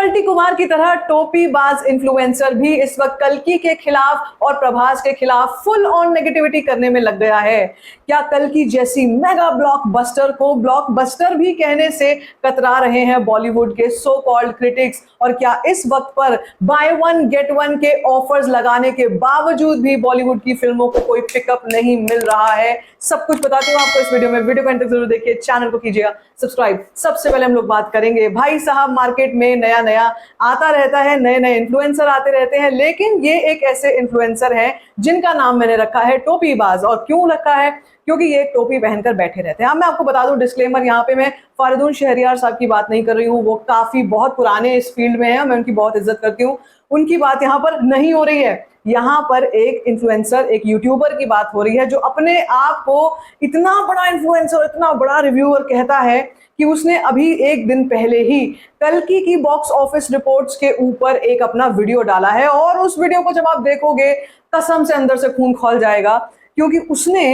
पलटी कुमार की तरह टोपीबाज इन्फ्लुएंसर भी इस वक्त कल्कि के खिलाफ और प्रभास के खिलाफ फुल ऑन नेगेटिविटी करने में लग गया है। क्या कल्कि जैसी मेगा ब्लॉकबस्टर को ब्लॉकबस्टर भी कहने से कतरा रहे हैं बॉलीवुड के सो कॉल्ड क्रिटिक्स? और क्या इस वक्त पर बाय वन गेट वन के ऑफर्स लगाने के बावजूद भी बॉलीवुड की फिल्मों को कोई पिकअप नहीं मिल रहा है? सब कुछ बताती हूँ आपको इस वीडियो में। वीडियो को अंत तक जरूर देखिए, चैनल को कीजिएगा सब्सक्राइब। सबसे पहले हम लोग बात करेंगे, भाई साहब मार्केट में नया नया आता रहता है, नए नए इन्फ्लुएंसर आते रहते हैं, लेकिन ये एक ऐसे इन्फ्लुएंसर हैं जिनका नाम मैंने रखा है टोपीबाज। और क्यों रखा है? क्योंकि ये टोपी पहनकर बैठे रहते हैं। अब मैं आपको बता दूं डिस्क्लेमर, यहाँ पे मैं फारिदून शहरियार साहब की बात नहीं कर रही हूँ, वो काफी बहुत पुराने इस फील्ड में है, मैं उनकी बहुत इज्जत करती हूँ, उनकी बात यहाँ पर नहीं हो रही है। यहाँ पर एक इन्फ्लुएंसर, एक यूट्यूबर की बात हो रही है जो अपने आप को इतना बड़ा इन्फ्लुएंसर, इतना बड़ा रिव्यूअर कहता है कि उसने अभी एक दिन पहले ही कल्कि की बॉक्स ऑफिस रिपोर्ट्स के ऊपर एक अपना वीडियो डाला है। और उस वीडियो को जब आप देखोगे कसम से अंदर से खून खौल जाएगा, क्योंकि उसने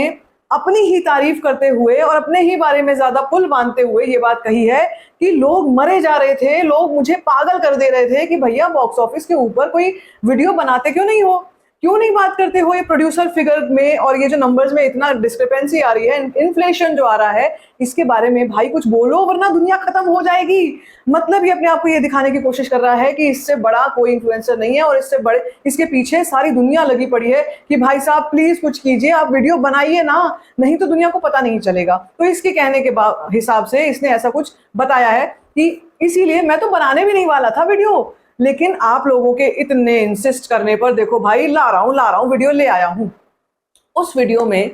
अपनी ही तारीफ करते हुए और अपने ही बारे में ज्यादा पुल बांधते हुए ये बात कही है कि लोग मरे जा रहे थे, लोग मुझे पागल कर दे रहे थे कि भैया बॉक्स ऑफिस के ऊपर कोई वीडियो बनाते क्यों नहीं हो, क्यों नहीं बात करते हो? ये प्रोड्यूसर फिगर में और ये जो नंबर्स में इतना डिस्क्रिपेंसी आ रही है, इन्फ्लेशन जो आ रहा है, इसके बारे में भाई कुछ बोलो वरना दुनिया खत्म हो जाएगी। मतलब ये अपने आप को ये दिखाने की कोशिश कर रहा है कि इससे बड़ा कोई इन्फ्लुएंसर नहीं है और इससे बड़े, इसके पीछे सारी दुनिया लगी पड़ी है कि भाई साहब प्लीज कुछ कीजिए, आप वीडियो बनाइए ना, नहीं तो दुनिया को पता नहीं चलेगा। तो इसके कहने के हिसाब से इसने ऐसा कुछ बताया है कि इसीलिए मैं तो बनाने भी नहीं वाला था वीडियो, लेकिन आप लोगों के इतने इंसिस्ट करने पर देखो भाई ला रहा हूं वीडियो ले आया हूं। उस वीडियो में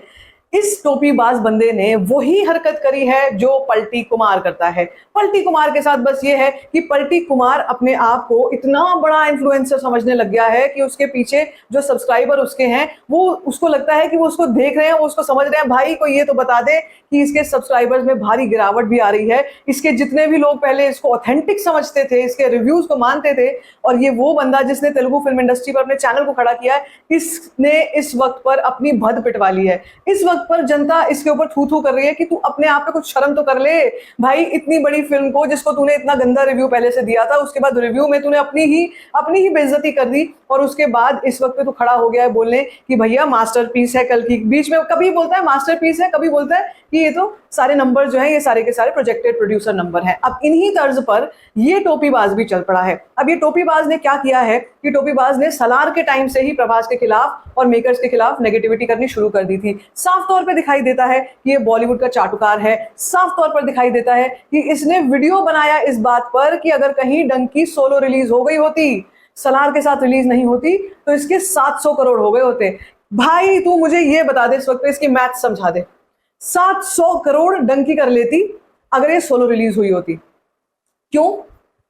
इस टोपीबाज बंदे ने वही हरकत करी है जो पलटी कुमार करता है। पलटी कुमार के साथ बस ये है कि पलटी कुमार अपने आप को इतना बड़ा इन्फ्लुएंसर समझने लग गया है कि उसके पीछे जो सब्सक्राइबर उसके हैं वो उसको लगता है कि वो उसको देख रहे हैं, वो उसको समझ रहे हैं। भाई को ये तो बता दे कि इसके सब्सक्राइबर्स में भारी गिरावट भी आ रही है। इसके जितने भी लोग पहले इसको ऑथेंटिक समझते थे, इसके रिव्यूज को मानते थे, और ये वो बंदा जिसने तेलुगु फिल्म इंडस्ट्री पर अपने चैनल को खड़ा किया है, इसने इस वक्त पर अपनी भद पिटवा ली है। इस वक्त पर जनता इसके ऊपर थू थू कर रही है कि तू अपने आप पे कुछ शर्म तो कर ले भाई। इतनी बड़ी फिल्म को जिसको तूने इतना गंदा रिव्यू पहले से दिया था, उसके बाद रिव्यू में तूने अपनी ही बेइज्जती कर दी, और उसके बाद इस वक्त पे तू खड़ा हो गया है बोलने कि भैया मास्टरपीस है। कल की बीच में कभी बोलता है मास्टरपीस है, कभी बोलता है कि ये तो सारे नंबर जो है ये सारे के सारे प्रोजेक्टेड प्रोड्यूसर नंबर हैं। अब इन्हीं तर्ज पर ये टोपीबाज भी चल पड़ा है। अब ये टोपीबाज ने क्या किया है कि टोपीबाज ने सलार के टाइम से ही प्रभास के खिलाफ और मेकर्स के खिलाफ नेगेटिविटी करनी शुरू कर दी थी। साफ तौर पे दिखाई देता है कि ये बॉलीवुड का चाटुकार है। साफ तौर पर दिखाई देता है कि इसने वीडियो बनाया इस बात पर कि अगर कहीं डंकी सोलो रिलीज हो गई होती, सलार के साथ रिलीज नहीं होती, तो इसके 700 करोड़ हो गए होते। भाई तू मुझे ये बता दे, इस वक्त इसकी मैथ समझा दे, 700 करोड़ डंकी कर लेती अगर ये सोलो रिलीज हुई होती। क्यों?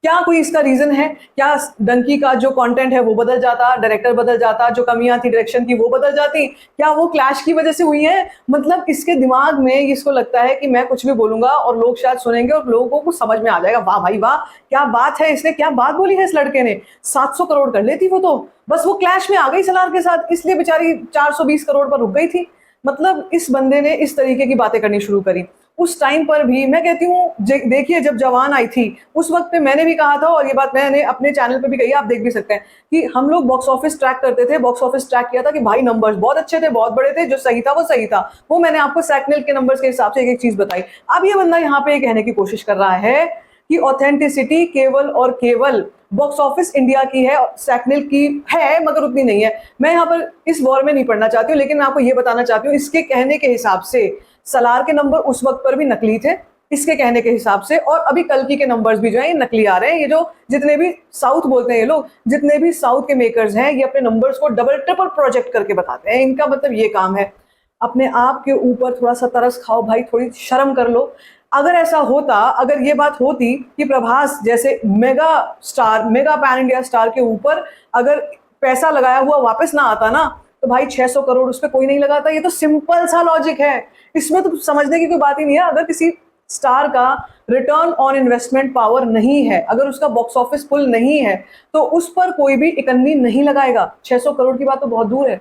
क्या कोई इसका रीजन है? क्या डंकी का जो कंटेंट है वो बदल जाता, डायरेक्टर बदल जाता, जो कमियां थी डायरेक्शन की वो बदल जाती? क्या वो क्लैश की वजह से हुई है? मतलब इसके दिमाग में इसको लगता है कि मैं कुछ भी बोलूंगा और लोग शायद सुनेंगे और लोगों को कुछ समझ में आ जाएगा। वाह भाई वाह, क्या बात है, इसने क्या बात बोली है इस लड़के ने। 700 करोड़ कर लेती वो तो, बस वो क्लैश में आ गई सलार के साथ, इसलिए बेचारी 420 करोड़ पर रुक गई थी। मतलब इस बंदे ने इस तरीके की बातें करनी शुरू करी। उस टाइम पर भी मैं कहती हूँ, देखिए जब जवान आई थी उस वक्त पे मैंने भी कहा था, और ये बात मैंने अपने चैनल पे भी कही, आप देख भी सकते हैं कि हम लोग बॉक्स ऑफिस ट्रैक करते थे। बॉक्स ऑफिस ट्रैक किया था कि भाई नंबर्स बहुत अच्छे थे, बहुत बड़े थे, जो सही था वो सही था। वो मैंने आपको सैकनेल के नंबर्स के हिसाब से एक एक चीज बताई। अब ये बंदा यहाँ पे कहने की कोशिश कर रहा है कि ऑथेंटिसिटी केवल और केवल बॉक्स ऑफिस इंडिया की है, सैकनेल की है मगर उतनी नहीं है। मैं यहाँ पर इस वॉर में नहीं पढ़ना चाहती हूँ, लेकिन मैं आपको ये बताना चाहती हूँ, इसके कहने के हिसाब से सलार के नंबर उस वक्त पर भी नकली थे इसके कहने के हिसाब से, और अभी कल्कि के नंबर्स भी जो है ये नकली आ रहे हैं। ये जो जितने भी साउथ बोलते हैं ये लोग, जितने भी साउथ के मेकर्स हैं, ये अपने नंबर्स को डबल ट्रिपल प्रोजेक्ट करके बताते हैं। इनका मतलब ये काम है। अपने आप के ऊपर थोड़ा सा तरस खाओ भाई, थोड़ी शर्म कर लो। अगर ऐसा होता, अगर ये बात होती कि प्रभास जैसे mega star, mega pan India star के ऊपर अगर पैसा लगाया हुआ वापस ना आता ना, तो भाई 600 करोड़ उस पर कोई नहीं लगाता। ये तो सिंपल सा लॉजिक है, इसमें तो समझने की कोई बात ही नहीं है। अगर किसी स्टार का रिटर्न ऑन इन्वेस्टमेंट पावर नहीं है, अगर उसका बॉक्स ऑफिस पुल नहीं है, तो उस पर कोई भी इकन्नी नहीं लगाएगा। 600 करोड़ की बात तो बहुत दूर है।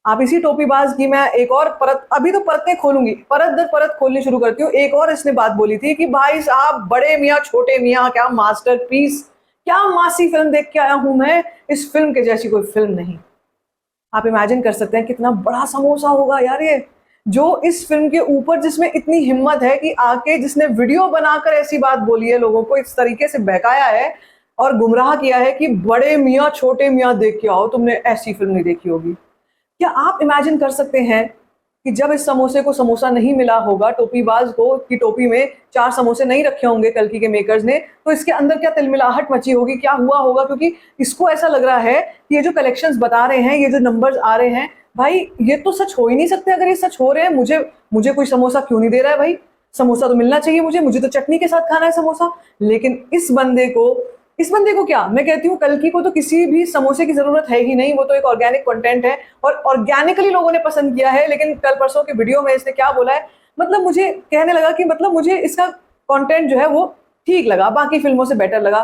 आप इसी टोपीबाज की मैं एक और परत, अभी तो परतें खोलूंगी, परत दर परत खोलनी शुरू करती हूँ। एक और इसने बात बोली थी कि भाई साहब बड़े मियाँ छोटे मियाँ क्या मास्टरपीस, क्या मासी फिल्म देख के आया हूं मैं, इस फिल्म के जैसी कोई फिल्म नहीं। आप इमेजिन कर सकते हैं कितना बड़ा समोसा होगा यार ये, जो इस फिल्म के ऊपर जिसमें इतनी हिम्मत है कि आके जिसने वीडियो बनाकर ऐसी बात बोली है, लोगों को इस तरीके से बहकाया है और गुमराह किया है कि बड़े मियाँ छोटे मियाँ देख के आओ, तुमने ऐसी फिल्म नहीं देखी होगी। क्या आप इमेजिन कर सकते हैं कि जब इस समोसे को समोसा नहीं मिला होगा टोपीबाज को, कि टोपी में 4 समोसे नहीं रखे होंगे कल्कि के मेकर्स ने, तो इसके अंदर क्या तिलमिलाहट मची होगी, क्या हुआ होगा? क्योंकि इसको ऐसा लग रहा है कि ये जो कलेक्शंस बता रहे हैं, ये जो नंबर्स आ रहे हैं, भाई ये तो सच हो ही नहीं सकते। अगर ये सच हो रहे हैं, मुझे कोई समोसा क्यों नहीं दे रहा है भाई? समोसा तो मिलना चाहिए मुझे तो चटनी के साथ खाना है समोसा। लेकिन इस बंदे को क्या, मैं कहती हूँ कल्कि को तो किसी भी समोसे की जरूरत है ही नहीं। वो तो एक ऑर्गेनिक कंटेंट है और ऑर्गेनिकली लोगों ने पसंद किया है। लेकिन कल परसों के वीडियो में इसने क्या बोला है, मतलब मुझे कहने लगा कि मतलब मुझे इसका कंटेंट जो है वो ठीक लगा, बाकी फिल्मों से बेटर लगा।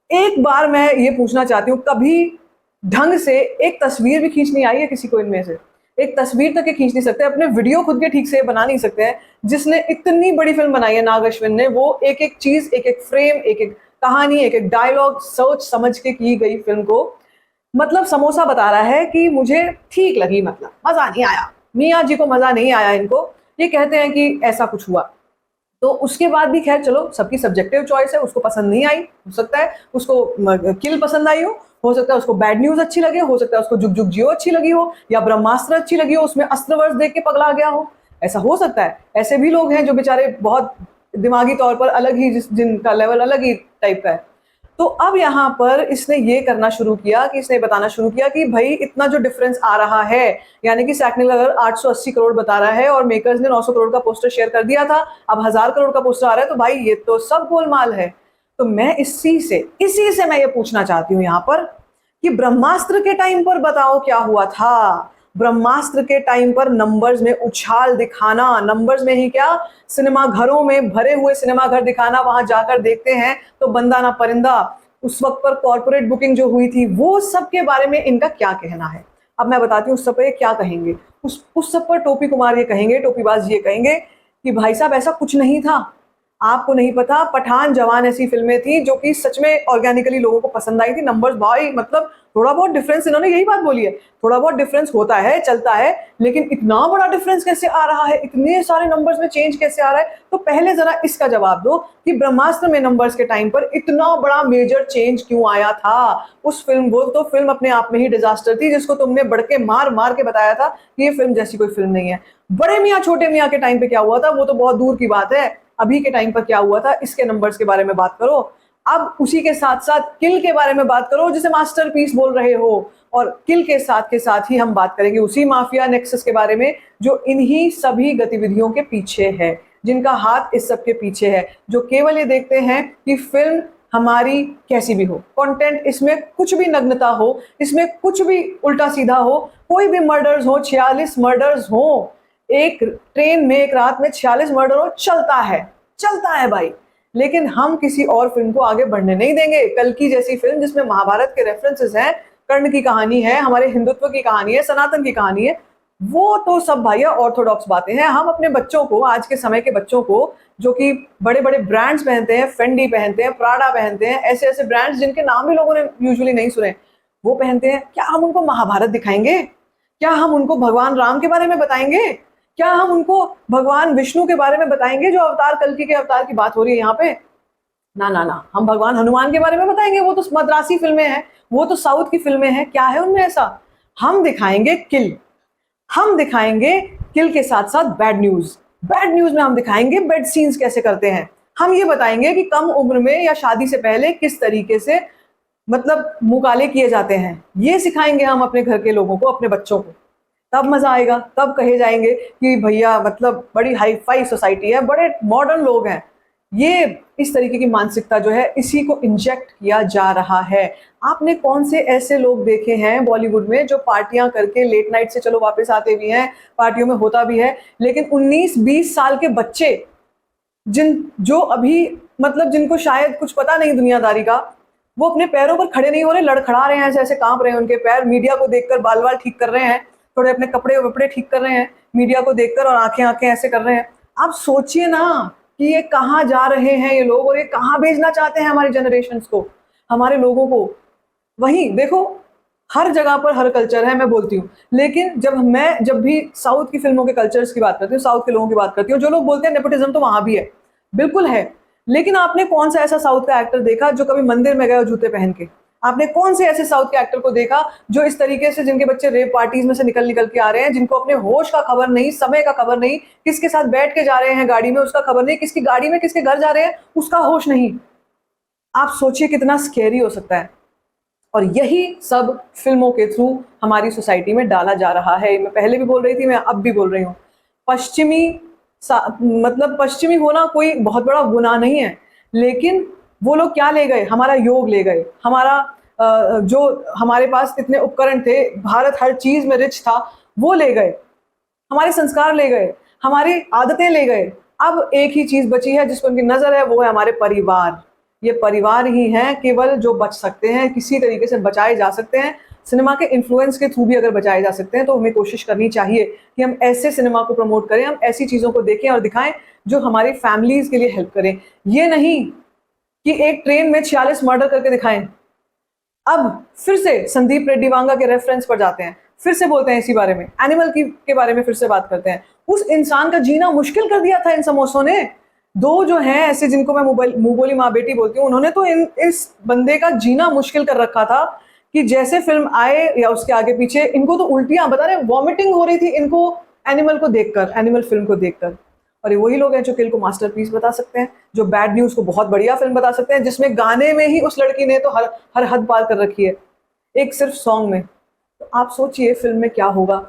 एक बार मैं ये पूछना चाहती हूँ, कभी ढंग से एक तस्वीर भी खींच नहीं आई है किसी को इनमें से? एक तस्वीर तक के खींच नहीं सकते, अपने वीडियो खुद के ठीक से बना नहीं सकते हैं। जिसने इतनी बड़ी फिल्म बनाई है नाग अश्विन ने, वो एक एक चीज, एक एक फ्रेम, एक एक कहानी, एक एक डायलॉग सोच समझ के की गई फिल्म को मतलब समोसा बता रहा है कि मुझे ठीक लगी, मतलब मजा नहीं आया। मियाँ जी को मजा नहीं आया, इनको ये कहते हैं कि ऐसा कुछ हुआ। तो उसके बाद भी खैर चलो, सबकी सब्जेक्टिव चॉइस है, उसको पसंद नहीं आई, हो सकता है उसको किल पसंद आई हो सकता है उसको बैड न्यूज अच्छी लगे, हो सकता है उसको जुग जुग जियो अच्छी लगी हो, या ब्रह्मास्त्र अच्छी लगी हो, उसमें अस्त्रवर्ष देख के पगला गया हो, ऐसा हो सकता है। ऐसे भी लोग हैं जो बेचारे बहुत दिमागी तौर पर अलग ही, जिनका लेवल अलग ही टाइप का है। तो अब यहाँ पर इसने ये करना शुरू किया कि इसने बताना शुरू किया कि भाई इतना जो डिफरेंस आ रहा है, यानी कि सैकनिल अगर 880 करोड़ बता रहा है और मेकर्स ने 900 करोड़ का पोस्टर शेयर कर दिया था, अब 1000 करोड़ का पोस्टर आ रहा है, तो भाई ये तो सब गोलमाल है। तो मैं इसी से मैं ये पूछना चाहती हूँ यहाँ पर कि ब्रह्मास्त्र के टाइम पर बताओ क्या हुआ था। ब्रह्मास्त्र के टाइम पर नंबर्स में उछाल दिखाना, नंबर्स में ही क्या, सिनेमा घरों में भरे हुए सिनेमा घर दिखाना, वहां जाकर देखते हैं तो बंदा ना परिंदा। उस वक्त पर कॉर्पोरेट बुकिंग जो हुई थी, वो सब के बारे में इनका क्या कहना है, अब मैं बताती हूँ उस सब पर क्या कहेंगे। उस सब पर टोपी कुमार ये कहेंगे, टोपीबाज ये कहेंगे कि भाई साहब ऐसा कुछ नहीं था, आपको नहीं पता, पठान जवान ऐसी फिल्में थी जो कि सच में ऑर्गेनिकली लोगों को पसंद आई थी। नंबर्स भाई मतलब थोड़ा बहुत डिफरेंस, इन्होंने यही बात बोली है, थोड़ा बहुत डिफरेंस होता है, चलता है, लेकिन इतना बड़ा डिफरेंस कैसे आ रहा है, इतने सारे नंबर्स में चेंज कैसे आ रहा है? तो पहले जरा इसका जवाब दो कि ब्रह्मास्त्र में नंबर्स के टाइम पर इतना बड़ा मेजर चेंज क्यों आया था। उस फिल्म, वो तो फिल्म अपने आप में ही डिजास्टर थी, जिसको तुमने बढ़के मार मार के बताया था कि ये फिल्म जैसी कोई फिल्म नहीं है। बड़े मियाँ छोटे मियाँ के टाइम पे क्या हुआ था वो तो बहुत दूर की बात है, अभी के टाइम पर क्या हुआ था इसके नंबर्स के बारे में बात करो। अब उसी के साथ साथ किल के बारे में बात करो, जिसे मास्टरपीस बोल रहे हो, और किल के साथ ही हम बात करेंगे उसी माफिया नेक्सस के बारे में जो इन्हीं सभी गतिविधियों के पीछे है, जिनका हाथ इस सब के पीछे है, जो केवल ये देखते हैं कि फिल्म हमारी कैसी भी हो, कंटेंट इसमें कुछ भी नग्नता हो, इसमें कुछ भी उल्टा सीधा हो, कोई भी मर्डर्स हो, 46 मर्डर्स हो, एक ट्रेन में एक रात में 46 मर्डर हो, चलता है भाई। लेकिन हम किसी और फिल्म को आगे बढ़ने नहीं देंगे। कल्कि जैसी फिल्म जिसमें महाभारत के रेफरेंसेस हैं, कर्ण की कहानी है, हमारे हिंदुत्व की कहानी है, सनातन की कहानी है, वो तो सब भैया ऑर्थोडॉक्स बातें हैं। हम अपने बच्चों को, आज के समय के बच्चों को, जो कि बड़े बड़े ब्रांड्स पहनते हैं, फेंडी पहनते हैं, प्राडा पहनते हैं, ऐसे ऐसे ब्रांड्स जिनके नाम भी लोगों ने यूजुअली नहीं सुने, वो पहनते हैं, क्या हम उनको महाभारत दिखाएंगे? क्या हम उनको भगवान राम के बारे में बताएंगे? क्या हम उनको भगवान विष्णु के बारे में बताएंगे, जो अवतार कल्कि के अवतार की बात हो रही है यहाँ पे? ना ना ना, हम भगवान हनुमान के बारे में बताएंगे? वो तो मद्रासी फिल्में हैं, वो तो साउथ की फिल्में हैं, क्या है उनमें ऐसा? हम दिखाएंगे किल, हम दिखाएंगे किल के साथ साथ बैड न्यूज में हम दिखाएंगे बेड सीन्स कैसे करते हैं। हम ये बताएंगे कि कम उम्र में या शादी से पहले किस तरीके से मतलब मुकाले किए जाते हैं, ये सिखाएंगे हम अपने घर के लोगों को, अपने बच्चों को। तब मजा आएगा, तब कहे जाएंगे कि भैया मतलब बड़ी हाई फाई सोसाइटी है, बड़े मॉडर्न लोग हैं। ये इस तरीके की मानसिकता जो है, इसी को इंजेक्ट किया जा रहा है। आपने कौन से ऐसे लोग देखे हैं बॉलीवुड में जो पार्टियां करके लेट नाइट से चलो वापस आते भी हैं, पार्टियों में होता भी है, लेकिन 19-20 साल के बच्चे जो अभी मतलब जिनको शायद कुछ पता नहीं दुनियादारी का, वो अपने पैरों पर खड़े नहीं हो रहे, लड़खड़ा रहे हैं, ऐसे ऐसे कांप रहे हैं उनके पैर, मीडिया को देखकर बाल बाल ठीक कर रहे हैं, थोड़े अपने कपड़े वपड़े ठीक कर रहे हैं मीडिया को देखकर, और आंखें आंखें ऐसे कर रहे हैं। आप सोचिए ना कि ये कहाँ जा रहे हैं ये लोग, और ये कहाँ भेजना चाहते हैं हमारी जनरेशन्स को। हमारे लोगों को। वहीं देखो, हर जगह पर हर कल्चर है, मैं बोलती हूँ, लेकिन जब भी साउथ की फिल्मों के कल्चर्स की बात करती हूँ, साउथ के लोगों की बात करती हूँ, जो लोग बोलते हैं नेपोटिज्म तो वहां भी है, बिल्कुल है। लेकिन आपने कौन सा ऐसा साउथ का एक्टर देखा जो कभी मंदिर में गया हो जूते पहन के? आपने कौन से ऐसे साउथ के एक्टर को देखा जो इस तरीके से, जिनके बच्चे रेप पार्टीज में से निकल निकल के आ रहे हैं, जिनको अपने होश का खबर नहीं, समय का खबर नहीं, किसके साथ बैठ के जा रहे हैं गाड़ी में उसका खबर नहीं, किसकी गाड़ी में किसके घर जा रहे हैं उसका होश नहीं? आप सोचिए कितना स्केरी हो सकता है। और यही सब फिल्मों के थ्रू हमारी सोसाइटी में डाला जा रहा है। मैं पहले भी बोल रही थी, मैं अब भी बोल रही हूँ। मतलब पश्चिमी होना कोई बहुत बड़ा गुनाह नहीं है, लेकिन वो लोग क्या ले गए? हमारा योग ले गए, हमारा जो हमारे पास इतने उपकरण थे, भारत हर चीज में रिच था, वो ले गए, हमारे संस्कार ले गए, हमारी आदतें ले गए। अब एक ही चीज बची है जिस पर उनकी नजर है, वो है हमारे परिवार। ये परिवार ही हैं केवल जो बच सकते हैं, किसी तरीके से बचाए जा सकते हैं। सिनेमा के इन्फ्लुएंस के थ्रू भी अगर बचाए जा सकते हैं तो हमें कोशिश करनी चाहिए कि हम ऐसे सिनेमा को प्रमोट करें, हम ऐसी चीज़ों को देखें और दिखाएं जो हमारी फैमिलीज के लिए हेल्प करें। ये नहीं कि एक ट्रेन में 46 मर्डर करके दिखाएं। अब फिर से संदीप रेड्डी वांगा के रेफरेंस पर जाते हैं, फिर से बोलते हैं इसी बारे में, एनिमल के बारे में फिर से बात करते हैं। उस इंसान का जीना मुश्किल कर दिया था इन समोसों ने। दो जो हैं ऐसे जिनको मैं मुंह बोली माँ बेटी बोलती हूँ, उन्होंने तो इस बंदे का जीना मुश्किल कर रखा था कि जैसे फिल्म आए या उसके आगे पीछे इनको तो उल्टियां, बता रहे वॉमिटिंग हो रही थी इनको एनिमल को देखकर, एनिमल फिल्म को देखकर। और ये वही लोग हैं जो किल को मास्टरपीस बता सकते हैं, जो बैड न्यूज को बहुत बढ़िया फिल्म बता सकते हैं, जिसमें गाने में ही उस लड़की ने तो हर हद पार कर रखी है, एक सिर्फ सॉन्ग में। तो आप सोचिए फिल्म में क्या होगा।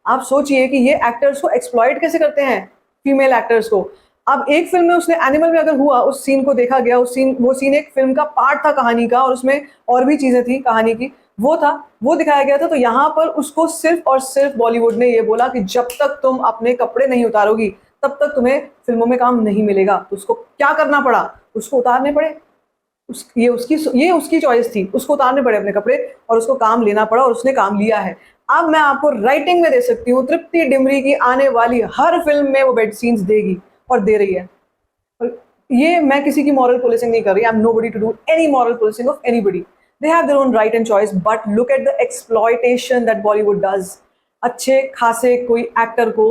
आप सोचिए कि ये एक्टर्स को एक्सप्लॉइट कैसे करते हैं, फीमेल एक्टर्स को। अब एक फिल्म में उसने एनिमल में अगर हुआ, उस सीन को देखा गया, वो सीन एक फिल्म का पार्ट था कहानी का, और उसमें और भी चीजें थी कहानी की, वो दिखाया गया था। तो यहाँ पर उसको सिर्फ और सिर्फ बॉलीवुड ने ये बोला कि जब तक तुम अपने कपड़े नहीं उतारोगी तब तक तुम्हें फिल्मों में काम नहीं मिलेगा। तो उसको क्या करना पड़ा? उसको उतारने पड़े। ये उसकी चॉइस थी, उसको उतारने पड़े अपने कपड़े और उसको काम लेना पड़ा, और उसने काम लिया है। अब मैं आपको राइटिंग में दे सकती हूँ, तृप्ति डिमरी की आने वाली हर फिल्म में वो बेड सीन्स देगी और दे रही है। और ये मैं किसी की मॉरल पुलिसिंग नहीं कर रही, I am nobody to do any moral policing of anybody, they have their own right and choice, but look at the exploitation that Bollywood does. अच्छे खासे कोई एक्टर को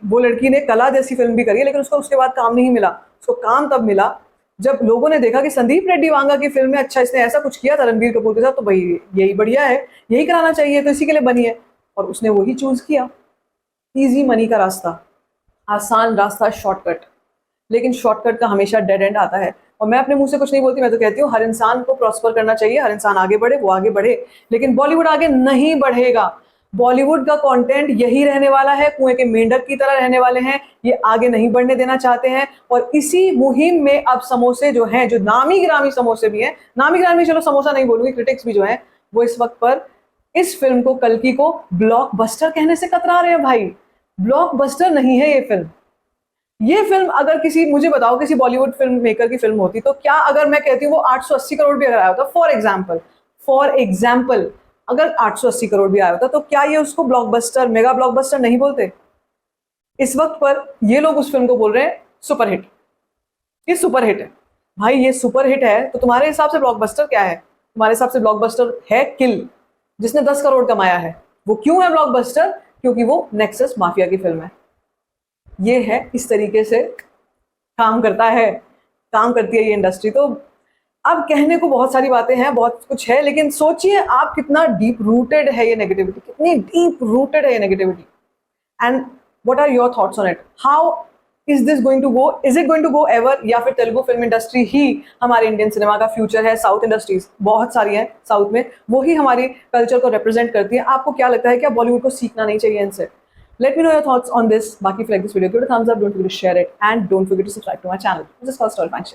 वो लड़की ने कला जैसी फिल्म भी करी है, लेकिन उसको उसके बाद काम नहीं मिला। उसको काम तब मिला जब लोगों ने देखा कि संदीप रेड्डी वांगा की फिल्म में अच्छा इसने ऐसा कुछ किया था रणबीर कपूर के साथ, तो भाई यही बढ़िया है, यही कराना चाहिए, तो इसी के लिए बनी है। और उसने वही चूज किया, इजी मनी का रास्ता, आसान रास्ता, शॉर्टकट। लेकिन शॉर्टकट का हमेशा डेड एंड आता है। और मैं अपने मुंह से कुछ नहीं बोलती, मैं तो कहती हूँ हर इंसान को प्रॉस्पर करना चाहिए, हर इंसान आगे बढ़े, वो आगे बढ़े, लेकिन बॉलीवुड आगे नहीं बढ़ेगा। बॉलीवुड का कंटेंट यही रहने वाला है, कुएं के मेंढक की तरह रहने वाले हैं, ये आगे नहीं बढ़ने देना चाहते हैं। और इसी मुहिम में अब समोसे जो हैं, जो नामी गिरामी समोसे भी हैं, नामी गिरामी चलो समोसा नहीं बोलूंगी, क्रिटिक्स भी जो हैं, वो इस वक्त पर इस फिल्म को, कल्कि को ब्लॉकबस्टर कहने से कतरा रहे हैं। भाई ब्लॉकबस्टर नहीं है ये फिल्म। ये फिल्म अगर मुझे बताओ किसी बॉलीवुड फिल्म मेकर की फिल्म होती, तो क्या अगर मैं कहती हूँ वो 880 करोड़ भी अगर आया होता, फॉर एग्जाम्पल अगर 880 करोड़ भी आया होता, तो क्या ये उसको ब्लॉकबस्टर, मेगा ब्लॉकबस्टर नहीं बोलते? इस वक्त पर ये लोग उस फिल्म को बोल रहे हैं सुपरहिट, ये सुपरहिट है। भाई ये सुपरहिट है, तो तुम्हारे हिसाब से ब्लॉकबस्टर क्या है? तुम्हारे हिसाब से ब्लॉकबस्टर है किल, जिसने 10 करोड़ कमाया है। वो क्यों है ब्लॉकबस्टर? क्योंकि वो नेक्सस माफिया की फिल्म है। ये है, इस तरीके से काम करती है ये इंडस्ट्री। तो अब कहने को बहुत सारी बातें हैं, बहुत कुछ है, लेकिन सोचिए आप कितना डीप रूटेड है ये नेगेटिविटी, कितनी डीप रूटेड है ये negativity. And what are your thoughts on it? How is this going to go? Is it going to go ever? या फिर तेलुगु फिल्म इंडस्ट्री ही हमारे इंडियन सिनेमा का फ्यूचर है? साउथ इंडस्ट्रीज बहुत सारी हैं साउथ में, वो ही हमारी कल्चर को रिप्रेजेंट करती है। आपको क्या लगता है, क्या बॉलीवुड को सीखना नहीं चाहिए इनसे? Let me know your thoughts on this. Baki, if you like this video, give it a thumbs up. Don't forget to share it, and don't forget to subscribe to my channel. This is called Story Punch.